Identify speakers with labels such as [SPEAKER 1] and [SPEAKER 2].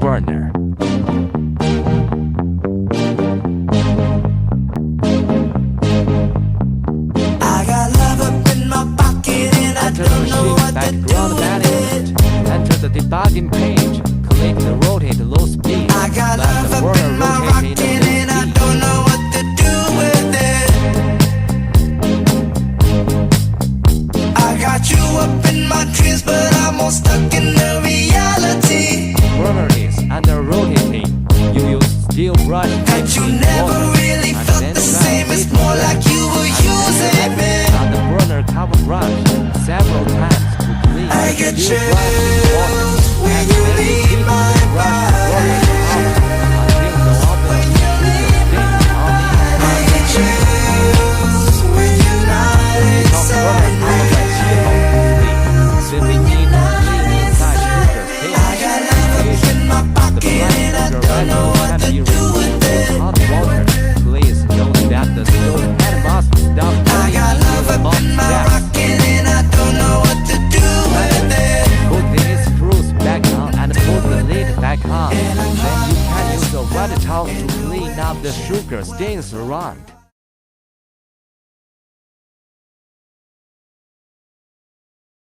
[SPEAKER 1] burner.
[SPEAKER 2] I got love up in my pocket and I
[SPEAKER 1] Enter the
[SPEAKER 2] don't know
[SPEAKER 1] machine,
[SPEAKER 2] what to do
[SPEAKER 1] background
[SPEAKER 2] with
[SPEAKER 1] management.
[SPEAKER 2] it.
[SPEAKER 1] Enter the debugging page. Click the rotate low speed.
[SPEAKER 2] I got
[SPEAKER 1] Let
[SPEAKER 2] love
[SPEAKER 1] the
[SPEAKER 2] up
[SPEAKER 1] burner
[SPEAKER 2] in my
[SPEAKER 1] rotate
[SPEAKER 2] pocket
[SPEAKER 1] in
[SPEAKER 2] and I
[SPEAKER 1] low
[SPEAKER 2] don't know what to do with it. I got you up in my dreams, but I'm all stuck in the reality.
[SPEAKER 1] speed. Burner is under rotating. You use steel brush.
[SPEAKER 2] That you never really
[SPEAKER 1] and
[SPEAKER 2] felt
[SPEAKER 1] then
[SPEAKER 2] the
[SPEAKER 1] try
[SPEAKER 2] same. It's
[SPEAKER 1] it
[SPEAKER 2] more like you were using me.
[SPEAKER 1] on the burner cover brush several times to clean
[SPEAKER 2] I
[SPEAKER 1] the
[SPEAKER 2] get
[SPEAKER 1] steel brush with water.
[SPEAKER 2] chills when
[SPEAKER 1] And
[SPEAKER 2] you
[SPEAKER 1] then
[SPEAKER 2] leave
[SPEAKER 1] keep
[SPEAKER 2] my
[SPEAKER 1] the brush
[SPEAKER 2] body.
[SPEAKER 1] until no other sugar stains on the
[SPEAKER 2] I get chills when you're not inside me. I got love up in my pocket and I don't know what to do with it.
[SPEAKER 1] Please note that the stove head must stop.
[SPEAKER 2] I got love up in my pocket and I don't know what to do with it.
[SPEAKER 1] Put these screws back on and put the lid back on. Then you can use a wet towel to clean up the sugar stains around.